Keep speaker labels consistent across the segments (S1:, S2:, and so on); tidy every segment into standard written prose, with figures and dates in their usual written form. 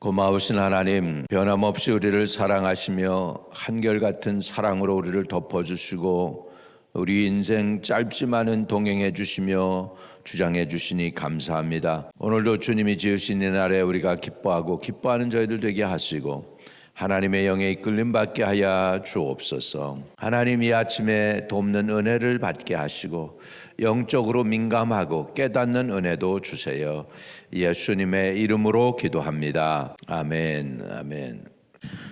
S1: 고마우신 하나님, 변함없이 우리를 사랑하시며 한결같은 사랑으로 우리를 덮어주시고 우리 인생 짧지만은 동행해 주시며 주장해 주시니 감사합니다. 오늘도 주님이 지으신 이 날에 우리가 기뻐하고 기뻐하는 저희들 되게 하시고 하나님의 영에 이끌림 받게 하여 주옵소서. 하나님 이 아침에 돕는 은혜를 받게 하시고 영적으로 민감하고 깨닫는 은혜도 주세요. 예수님의 이름으로 기도합니다. 아멘. 아멘.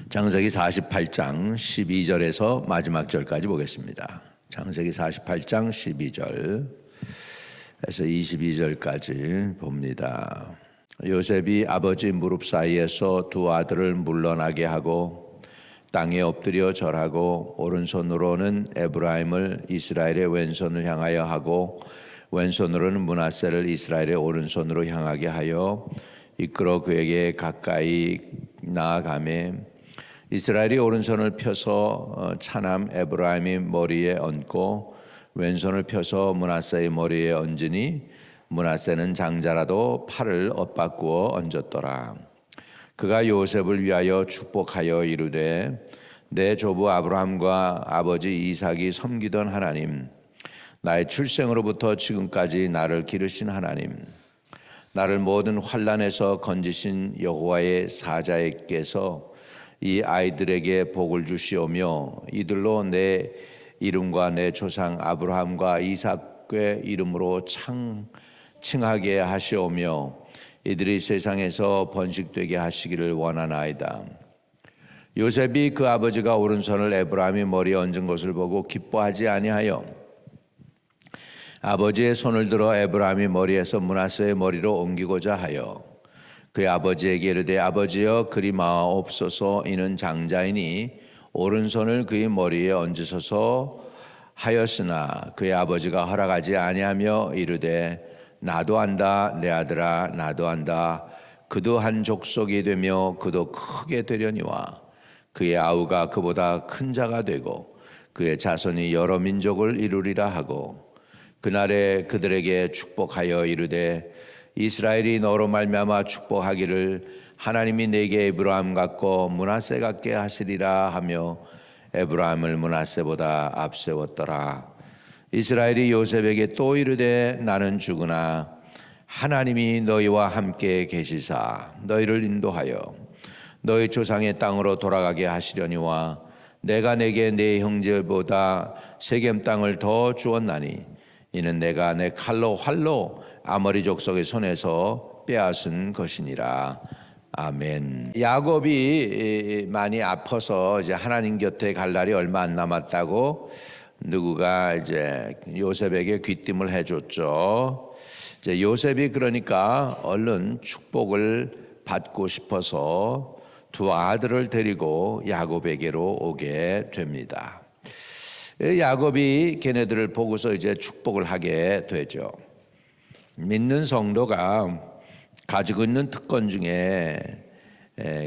S1: 창세기 48장 12절에서 마지막 절까지 보겠습니다. 창세기 48장 12절에서 22절까지 봅니다. 요셉이 아버지 무릎 사이에서 두 아들을 물러나게 하고 땅에 엎드려 절하고 오른손으로는 에브라임을 이스라엘의 왼손을 향하여 하고 왼손으로는 므낫세를 이스라엘의 오른손으로 향하게 하여 이끌어 그에게 가까이 나아가매 이스라엘이 오른손을 펴서 차남 에브라임이 머리에 얹고 왼손을 펴서 므낫세의 머리에 얹으니 므낫세는 장자라도 팔을 엇바꾸어 얹었더라. 그가 요셉을 위하여 축복하여 이르되 내 조부 아브라함과 아버지 이삭이 섬기던 하나님, 나의 출생으로부터 지금까지 나를 기르신 하나님, 나를 모든 환난에서 건지신 여호와의 사자에게서 이 아이들에게 복을 주시오며 이들로 내 이름과 내 조상 아브라함과 이삭의 이름으로 칭하게 하시오며 이들이 세상에서 번식되게 하시기를 원하나이다. 요셉이 그 아버지가 오른손을 에브라임이 머리에 얹은 것을 보고 기뻐하지 아니하여 아버지의 손을 들어 에브라임이 머리에서 므낫세의 머리로 옮기고자 하여 그의 아버지에게 이르되 아버지여 그리 마옵소서 이는 장자이니 오른손을 그의 머리에 얹으소서 하였으나 그의 아버지가 허락하지 아니하며 이르되 나도 안다 내 아들아 나도 안다 그도 한 족속이 되며 그도 크게 되려니와 그의 아우가 그보다 큰 자가 되고 그의 자손이 여러 민족을 이루리라 하고 그날에 그들에게 축복하여 이르되 이스라엘이 너로 말미암아 축복하기를 하나님이 내게 에브라임 같고 므낫세 같게 하시리라 하며 에브라임을 므낫세보다 앞세웠더라. 이스라엘이 요셉에게 또 이르되 나는 죽으나 하나님이 너희와 함께 계시사 너희를 인도하여 너희 조상의 땅으로 돌아가게 하시려니와 내가 내게 내 형제보다 세겜 땅을 더 주었나니 이는 내가 내 칼로 활로 아모리 족속의 손에서 빼앗은 것이니라. 아멘. 야곱이 많이 아파서 이제 하나님 곁에 갈 날이 얼마 안 남았다고 누구가 이제 요셉에게 귀띔을 해줬죠. 이제 요셉이 그러니까 얼른 축복을 받고 싶어서 두 아들을 데리고 야곱에게로 오게 됩니다. 야곱이 걔네들을 보고서 이제 축복을 하게 되죠. 믿는 성도가 가지고 있는 특권 중에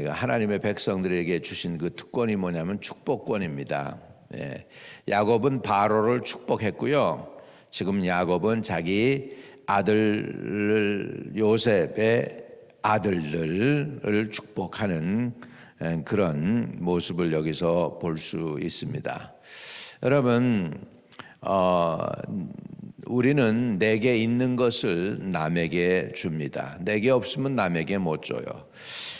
S1: 하나님의 백성들에게 주신 그 특권이 뭐냐면 축복권입니다. 야곱은 바로를 축복했고요. 지금 야곱은 자기 아들 요셉의 아들들을 축복하는 그런 모습을 여기서 볼 수 있습니다. 여러분, 우리는 내게 있는 것을 남에게 줍니다. 내게 없으면 남에게 못 줘요.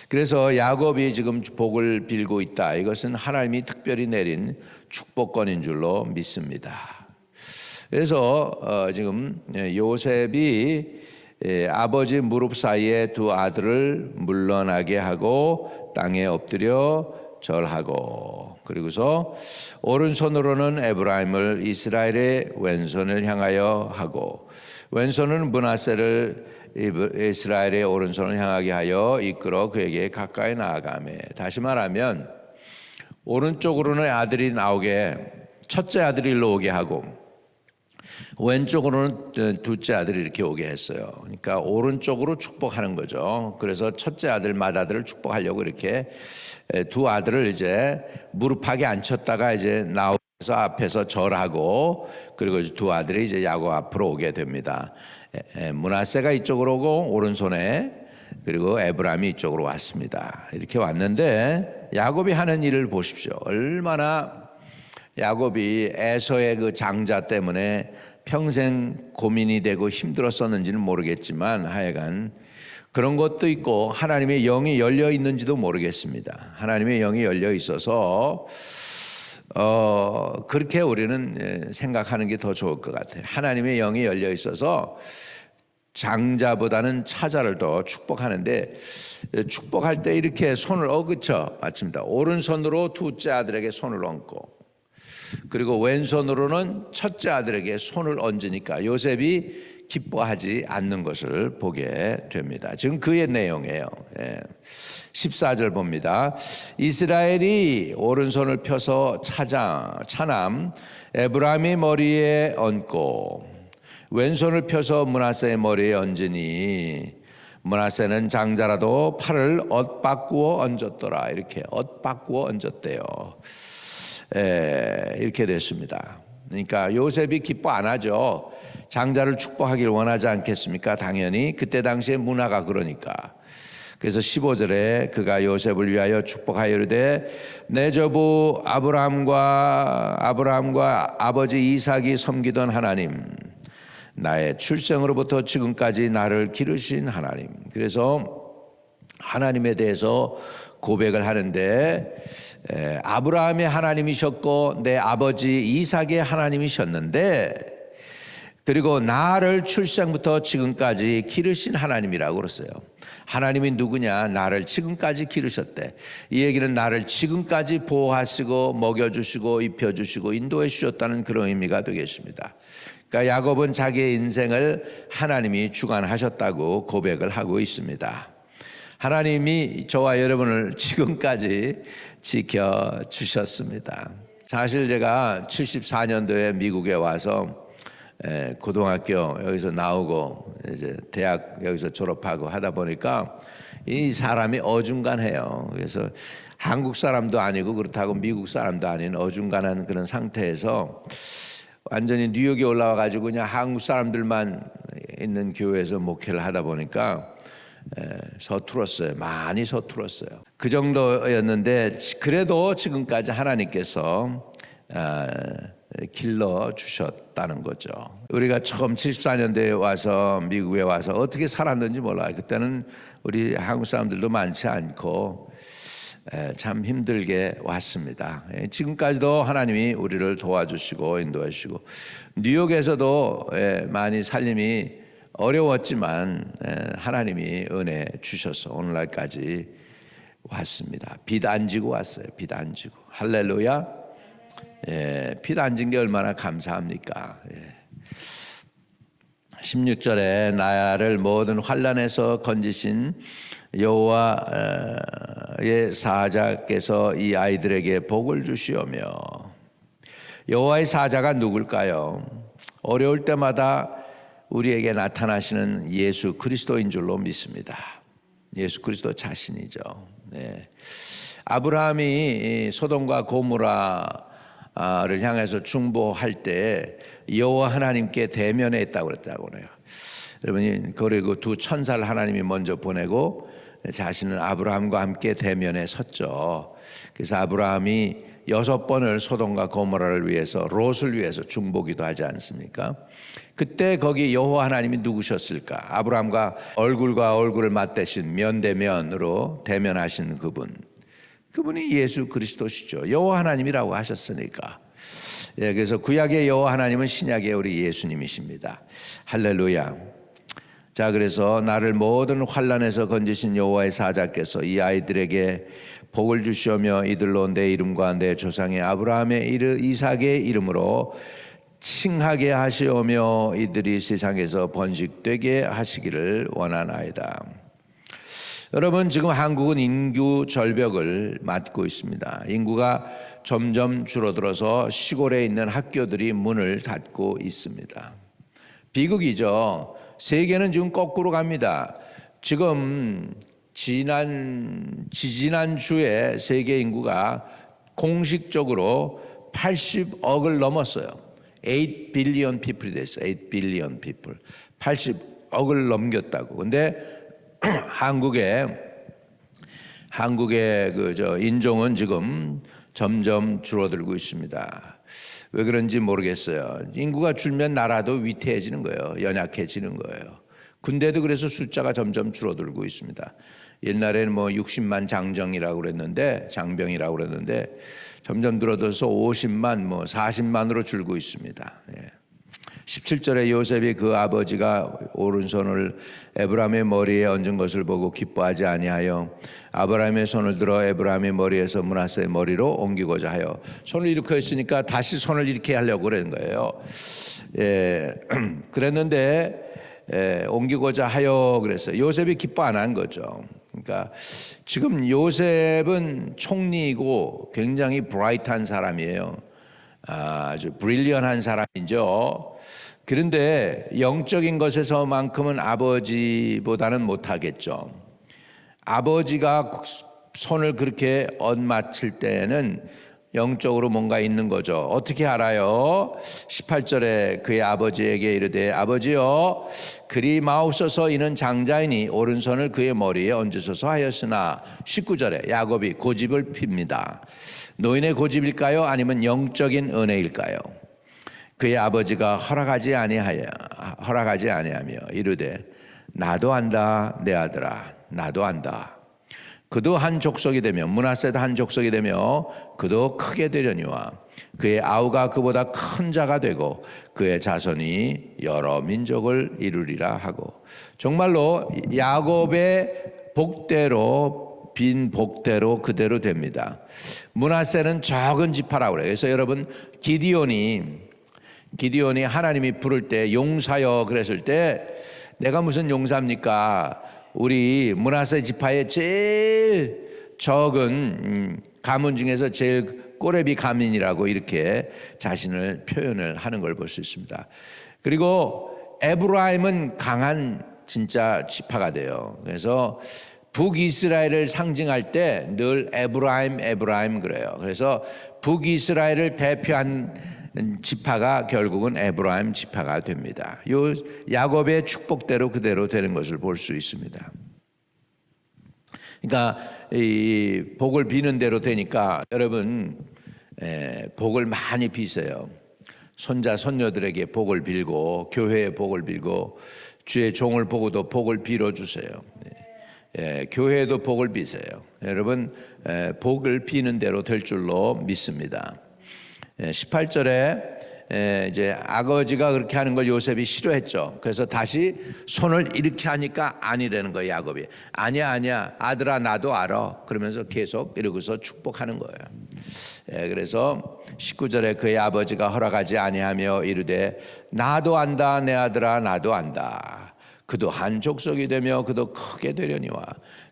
S1: 그래서 야곱이 지금 복을 빌고 있다. 이것은 하나님이 특별히 내린 축복권인 줄로 믿습니다. 그래서 지금 요셉이 아버지 무릎 사이에 두 아들을 물러나게 하고 땅에 엎드려 절하고 그리고서 오른손으로는 에브라임을 이스라엘의 왼손을 향하여 하고 왼손은 므낫세를 이스라엘의 오른손을 향하게 하여 이끌어 그에게 가까이 나아가매. 다시 말하면 오른쪽으로는 아들이 나오게 첫째 아들이 일로 오게 하고 왼쪽으로는 둘째 아들이 이렇게 오게 했어요. 그러니까 오른쪽으로 축복하는 거죠. 그래서 첫째 아들 맏아들을 축복하려고 이렇게 두 아들을 이제 무릎하게 앉혔다가 이제 나와서 앞에서 절하고 그리고 두 아들이 이제 야곱 앞으로 오게 됩니다. 므낫세가 이쪽으로 오고 오른손에 그리고 에브라임이 이쪽으로 왔습니다. 이렇게 왔는데 야곱이 하는 일을 보십시오. 얼마나 야곱이 에서의 그 장자 때문에 평생 고민이 되고 힘들었었는지는 모르겠지만 하여간 그런 것도 있고 하나님의 영이 열려 있는지도 모르겠습니다. 하나님의 영이 열려 있어서 그렇게 우리는 생각하는 게 더 좋을 것 같아요. 하나님의 영이 열려 있어서 장자보다는 차자를 더 축복하는데 축복할 때 이렇게 손을 그쵸? 맞습니다. 오른손으로 둘째 아들에게 손을 얹고 그리고 왼손으로는 첫째 아들에게 손을 얹으니까 요셉이 기뻐하지 않는 것을 보게 됩니다. 지금 그의 내용이에요. 14절 봅니다. 이스라엘이 오른손을 펴서 차남 에브라임의 머리에 얹고 왼손을 펴서 므낫세의 머리에 얹으니 므낫세는 장자라도 팔을 엇바꾸어 얹었더라. 이렇게 엇바꾸어 얹었대요. 이렇게 됐습니다. 그러니까 요셉이 기뻐 안 하죠. 장자를 축복하길 원하지 않겠습니까? 당연히 그때 당시의 문화가 그러니까. 그래서 15절에 그가 요셉을 위하여 축복하여 이르되 내 조부 아브라함과 아버지 이삭이 섬기던 하나님, 나의 출생으로부터 지금까지 나를 기르신 하나님. 그래서 하나님에 대해서 고백을 하는데 아브라함의 하나님이셨고 내 아버지 이삭의 하나님이셨는데 그리고 나를 출생부터 지금까지 기르신 하나님이라고 그랬어요. 하나님이 누구냐? 나를 지금까지 기르셨대. 이 얘기는 나를 지금까지 보호하시고 먹여주시고 입혀주시고 인도해 주셨다는 그런 의미가 되겠습니다. 그러니까 야곱은 자기의 인생을 하나님이 주관하셨다고 고백을 하고 있습니다. 하나님이 저와 여러분을 지금까지 지켜주셨습니다. 사실 제가 74년도에 미국에 와서 고등학교 여기서 나오고 이제 대학 여기서 졸업하고 하다 보니까 이 사람이 어중간해요. 그래서 한국 사람도 아니고 그렇다고 미국 사람도 아닌 어중간한 그런 상태에서 완전히 뉴욕에 올라와 가지고 그냥 한국 사람들만 있는 교회에서 목회를 하다 보니까 서툴었어요. 많이 서툴었어요. 그 정도였는데 그래도 지금까지 하나님께서 길러 주셨다는 거죠. 우리가 처음 74년대에 와서 미국에 와서 어떻게 살았는지 몰라요. 그때는 우리 한국 사람들도 많지 않고 참 힘들게 왔습니다. 지금까지도 하나님이 우리를 도와주시고 인도해 주시고 뉴욕에서도 많이 살림이 어려웠지만 하나님이 은혜 주셔서 오늘날까지 왔습니다. 빚 안 지고 왔어요. 빚 안 지고. 할렐루야. 빚 안 진 게 얼마나 감사합니까? 16절에 나를 모든 환난에서 건지신 여호와의 사자께서 이 아이들에게 복을 주시오며. 여호와의 사자가 누굴까요? 어려울 때마다 우리에게 나타나시는 예수 그리스도인 줄로 믿습니다. 예수 그리스도 자신이죠. 아브라함이 소돔과 고모라를 향해서 중보할 때 여호와 하나님께 대면했다고 그랬다고 해요. 여러분이 그리고 두 천사를 하나님이 먼저 보내고 자신은 아브라함과 함께 대면에 섰죠. 그래서 아브라함이 6번을 소돔과 고모라를 위해서 롯을 위해서 중보기도 하지 않습니까? 그때 거기 여호와 하나님이 누구셨을까? 아브라함과 얼굴을 맞대신 면대면으로 대면하신 그분이 예수 그리스도시죠. 여호와 하나님이라고 하셨으니까. 그래서 구약의 여호와 하나님은 신약의 우리 예수님이십니다. 할렐루야. 자, 그래서 나를 모든 환난에서 건지신 여호와의 사자께서 이 아이들에게 복을 주시오며 이들로 내 이름과 내 조상의 아브라함의 이삭의 이름으로 칭하게 하시오며 이들이 세상에서 번식되게 하시기를 원하나이다. 여러분, 지금 한국은 인구 절벽을 맞고 있습니다. 인구가 점점 줄어들어서 시골에 있는 학교들이 문을 닫고 있습니다. 비극이죠. 세계는 지금 거꾸로 갑니다. 지금 지지난주에 세계 인구가 공식적으로 80억을 넘었어요. 8 billion people이 됐어요. 8 billion people. 80억을 넘겼다고. 근데 한국의 인종은 지금 점점 줄어들고 있습니다. 왜 그런지 모르겠어요. 인구가 줄면 나라도 위태해지는 거예요. 연약해지는 거예요. 군대도 그래서 숫자가 점점 줄어들고 있습니다. 옛날에는 60만 장병이라고 그랬는데 점점 줄어들어서 50만, 40만으로 줄고 있습니다. 17절에 요셉이 그 아버지가 오른손을 에브라임의 머리에 얹은 것을 보고 기뻐하지 아니하여 아브라함의 손을 들어 에브라임의 머리에서 므낫세의 머리로 옮기고자 하여, 손을 이렇게 했으니까 다시 손을 이렇게 하려고 그러는 거예요. 그랬는데 옮기고자 하여 그랬어요. 요셉이 기뻐 안 한 거죠. 그러니까 지금 요셉은 총리이고 굉장히 브라이트한 사람이에요. 아주 브릴리언한 사람이죠. 그런데 영적인 것에서만큼은 아버지보다는 못하겠죠. 아버지가 손을 그렇게 얹맞힐 때는 영적으로 뭔가 있는 거죠. 어떻게 알아요? 18절에 그의 아버지에게 이르되 아버지여, 그리 마옵소서, 이는 장자이니 오른손을 그의 머리에 얹으소서 하였으나, 19절에 야곱이 고집을 핍니다. 노인의 고집일까요? 아니면 영적인 은혜일까요? 그의 아버지가 허락하지 아니하며 이르되 나도 안다 내 아들아, 나도 안다. 그도 한 족속이 되며 므낫세도 한 족속이 되며 그도 크게 되려니와 그의 아우가 그보다 큰 자가 되고 그의 자손이 여러 민족을 이루리라 하고, 정말로 야곱의 복대로, 빈 복대로 그대로 됩니다. 므낫세는 적은 지파라고 그래요. 그래서 여러분, 기디온이 하나님이 부를 때 용사여 그랬을 때, 내가 무슨 용사입니까? 우리 므낫세 지파의 제일 적은 가문 중에서 제일 꼬레비 가민이라고 이렇게 자신을 표현을 하는 걸 볼 수 있습니다. 그리고 에브라임은 강한 진짜 지파가 돼요. 그래서 북이스라엘을 상징할 때 늘 에브라임 그래요. 그래서 북이스라엘을 대표한 지파가 결국은 에브라임 지파가 됩니다. 요 야곱의 축복대로 그대로 되는 것을 볼 수 있습니다. 그러니까 이 복을 비는 대로 되니까 여러분, 복을 많이 비세요. 손자 손녀들에게 복을 빌고, 교회에 복을 빌고, 주의 종을 보고도 복을 빌어주세요. 교회에도 복을 비세요. 여러분, 복을 비는 대로 될 줄로 믿습니다. 18절에 이제 아버지가 그렇게 하는 걸 요셉이 싫어했죠. 그래서 다시 손을 이렇게 하니까 아니라는 거예요. 야곱이 아니야 아들아, 나도 알아 그러면서 계속 이러고서 축복하는 거예요. 그래서 19절에 그의 아버지가 허락하지 아니하며 이르되 나도 안다 내 아들아, 나도 안다. 그도 한 족속이 되며 그도 크게 되려니와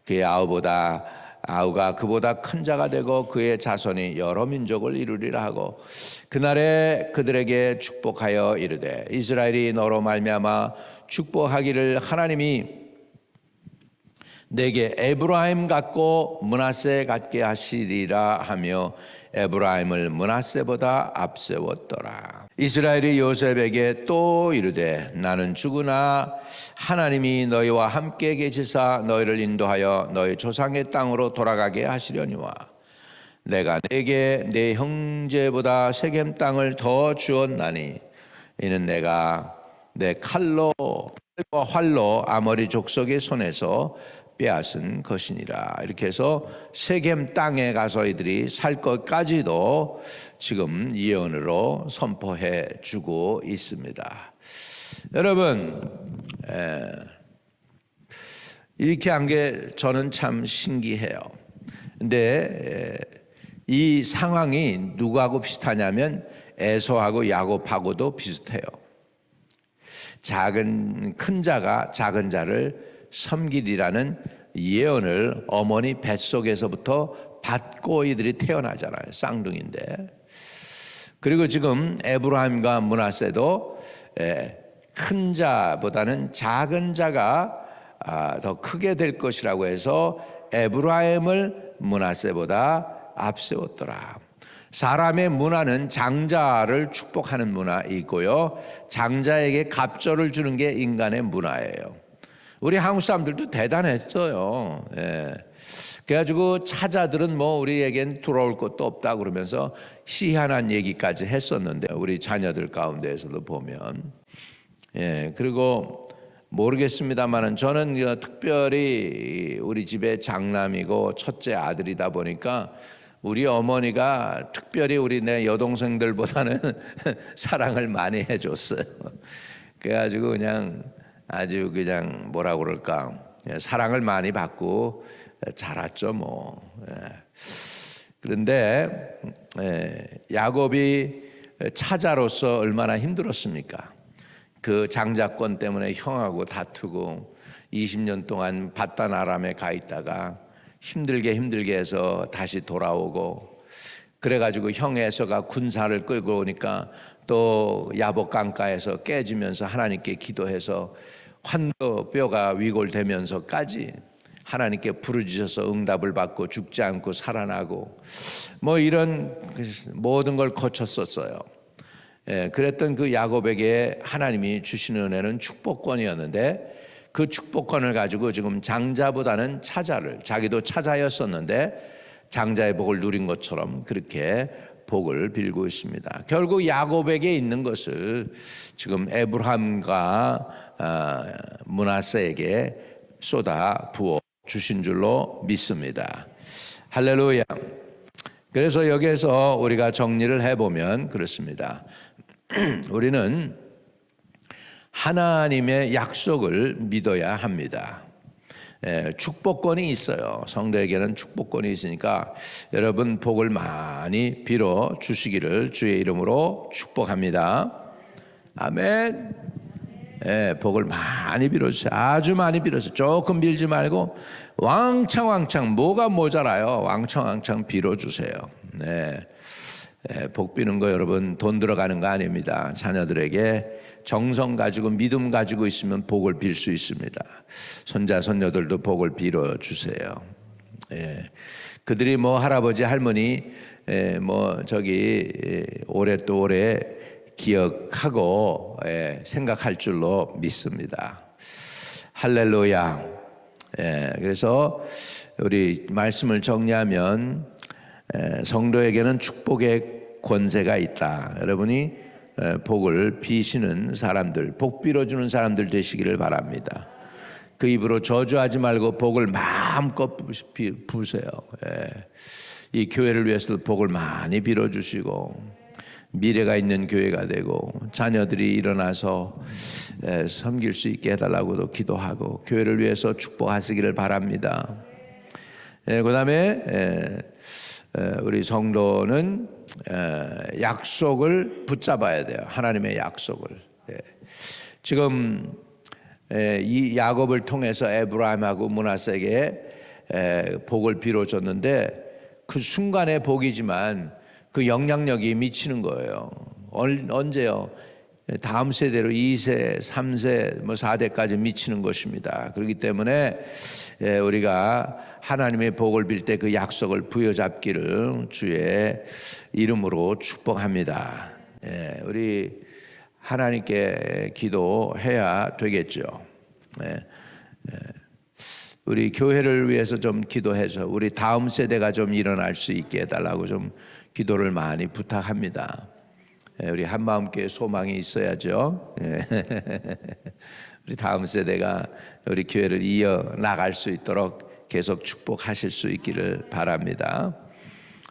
S1: 그의 아우가 그보다 큰 자가 되고 그의 자손이 여러 민족을 이루리라 하고, 그날에 그들에게 축복하여 이르되 이스라엘이 너로 말미암아 축복하기를 하나님이 내게 에브라임 같고 므낫세 같게 하시리라 하며 에브라임을 므낫세보다 앞세웠더라. 이스라엘이 요셉에게 또 이르되 나는 죽으나 하나님이 너희와 함께 계시사 너희를 인도하여 너희 조상의 땅으로 돌아가게 하시려니와 내가 내게 내 형제보다 세겜 땅을 더 주었나니 이는 내가 내 칼과 활로 아모리 족속의 손에서 빼앗은 것이니라. 이렇게 해서 세겜 땅에 가서 이들이 살 것까지도 지금 예언으로 선포해 주고 있습니다. 여러분, 이렇게 한 게 저는 참 신기해요. 근데 이 상황이 누구하고 비슷하냐면 에서하고 야곱하고도 비슷해요. 큰 자가 작은 자를 섬기리라는 예언을 어머니 뱃속에서부터 받고 이들이 태어나잖아요. 쌍둥이인데. 그리고 지금 에브라임과 므낫세도 큰 자보다는 작은 자가 더 크게 될 것이라고 해서 에브라임을 므낫세보다 앞세웠더라. 사람의 문화는 장자를 축복하는 문화이고요, 장자에게 갑절을 주는 게 인간의 문화예요. 우리 한국 사람들도 대단했어요. 예. 그래가지고 차자들은 뭐 우리에겐 돌아올 것도 없다 그러면서 희한한 얘기까지 했었는데, 우리 자녀들 가운데에서도 보면, 예. 그리고 모르겠습니다만은 저는 특별히 우리 집의 장남이고 첫째 아들이다 보니까 우리 어머니가 특별히 우리 내 여동생들보다는 사랑을 많이 해줬어요. 그래가지고 그냥 아주 그냥 뭐라 그럴까, 사랑을 많이 받고 자랐죠 뭐. 그런데 야곱이 차자로서 얼마나 힘들었습니까? 그 장자권 때문에 형하고 다투고 20년 동안 바단 아람에 가 있다가 힘들게 해서 다시 돌아오고, 그래가지고 형 에서가 군사를 끌고 오니까 또 야복 강가에서 깨지면서 하나님께 기도해서 환도뼈가 위골되면서까지 하나님께 부르짖어서 응답을 받고 죽지 않고 살아나고 뭐 이런 모든 걸 거쳤었어요. 그랬던 그 야곱에게 하나님이 주시는 은혜는 축복권이었는데, 그 축복권을 가지고 지금 장자보다는 차자를, 자기도 차자였었는데 장자의 복을 누린 것처럼 그렇게 복을 빌고 있습니다. 결국 야곱에게 있는 것을 지금 에브라함과 므낫세에게 쏟아 부어 주신 줄로 믿습니다. 할렐루야. 그래서 여기에서 우리가 정리를 해보면 그렇습니다. 우리는 하나님의 약속을 믿어야 합니다. 축복권이 있어요. 성도에게는 축복권이 있으니까 여러분 복을 많이 빌어 주시기를 주의 이름으로 축복합니다. 아멘. 복을 많이 빌어주세요. 아주 많이 빌어주세요. 조금 빌지 말고 왕창 뭐가 모자라요? 왕창 빌어주세요. 복 비는 거 여러분 돈 들어가는 거 아닙니다. 자녀들에게 정성 가지고 믿음 가지고 있으면 복을 빌 수 있습니다. 손자 손녀들도 복을 빌어 주세요. 그들이 뭐 할아버지 할머니 오래 기억하고 생각할 줄로 믿습니다. 할렐루야. 그래서 우리 말씀을 정리하면 성도에게는 축복의 권세가 있다. 여러분이 복을 비시는 사람들, 복 빌어주는 사람들 되시기를 바랍니다. 그 입으로 저주하지 말고 복을 마음껏 부으세요. 이 교회를 위해서도 복을 많이 빌어주시고 미래가 있는 교회가 되고 자녀들이 일어나서 섬길 수 있게 해달라고도 기도하고 교회를 위해서 축복하시기를 바랍니다. 그 다음에 우리 성도는 약속을 붙잡아야 돼요. 하나님의 약속을. 지금 이 야곱을 통해서 에브라임하고 므낫세에게 복을 빌어줬는데 그 순간의 복이지만 그 영향력이 미치는 거예요. 언제요? 다음 세대로 2세, 3세, 4대까지 미치는 것입니다. 그렇기 때문에 우리가 하나님의 복을 빌 때 그 약속을 부여잡기를 주의 이름으로 축복합니다. 우리 하나님께 기도해야 되겠죠. 우리 교회를 위해서 좀 기도해서 우리 다음 세대가 좀 일어날 수 있게 해달라고 좀 기도를 많이 부탁합니다. 우리 한마음교회 소망이 있어야죠. 우리 다음 세대가 우리 교회를 이어 나갈 수 있도록 계속 축복하실 수 있기를 바랍니다.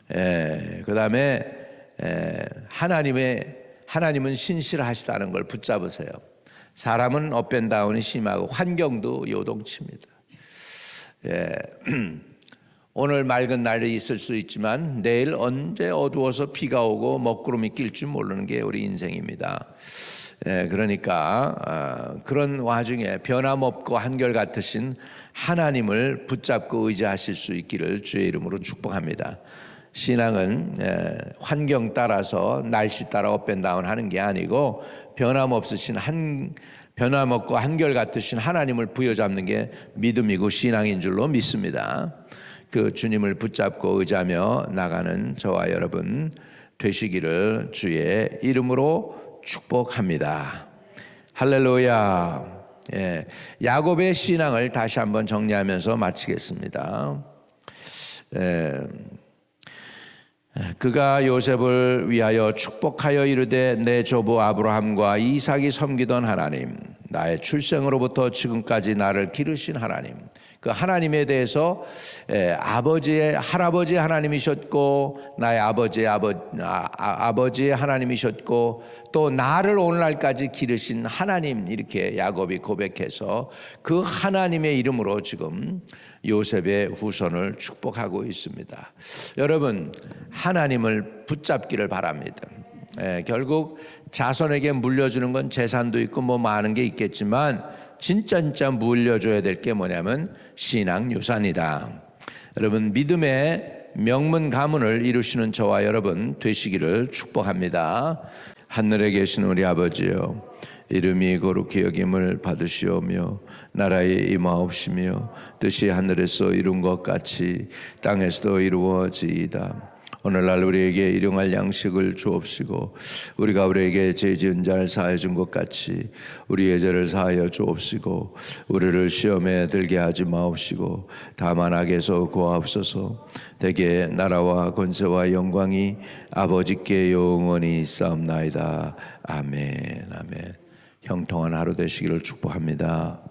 S1: 그 다음에 하나님은 신실하시다는 걸 붙잡으세요. 사람은 업앤다운이 심하고 환경도 요동칩니다. 오늘 맑은 날이 있을 수 있지만 내일 언제 어두워서 비가 오고 먹구름이 낄 줄 모르는 게 우리 인생입니다. 그러니까 그런 와중에 변함없고 한결같으신 하나님을 붙잡고 의지하실 수 있기를 주의 이름으로 축복합니다. 신앙은 환경 따라서 날씨 따라 업앤다운 하는 게 아니고 변함없고 한결같으신 하나님을 부여잡는 게 믿음이고 신앙인 줄로 믿습니다. 그 주님을 붙잡고 의지하며 나가는 저와 여러분 되시기를 주의 이름으로 축복합니다. 할렐루야. 야곱의 신앙을 다시 한번 정리하면서 마치겠습니다. 그가 요셉을 위하여 축복하여 이르되 내 조부 아브라함과 이삭이 섬기던 하나님, 나의 출생으로부터 지금까지 나를 기르신 하나님, 그 하나님에 대해서 아버지의 할아버지의 하나님이셨고 나의 아버지의 하나님이셨고 또 나를 오늘날까지 기르신 하나님, 이렇게 야곱이 고백해서 그 하나님의 이름으로 지금 요셉의 후손을 축복하고 있습니다. 여러분, 하나님을 붙잡기를 바랍니다. 결국 자손에게 물려주는 건 재산도 있고 뭐 많은 게 있겠지만 진짜 물려줘야 될 게 뭐냐면 신앙 유산이다. 여러분, 믿음의 명문 가문을 이루시는 저와 여러분 되시기를 축복합니다. 하늘에 계신 우리 아버지여, 이름이 거룩히 여김을 받으시오며 나라의 임하옵시며 뜻이 하늘에서 이룬 것 같이 땅에서도 이루어지이다. 오늘날 우리에게 일용할 양식을 주옵시고 우리가 우리에게 죄 지은 자를 사하여 준 것 같이 우리의 죄를 사하여 주옵시고 우리를 시험에 들게 하지 마옵시고 다만 악에서 구하옵소서. 대개 나라와 권세와 영광이 아버지께 영원히 있사옵나이다. 아멘. 아멘. 형통한 하루 되시기를 축복합니다.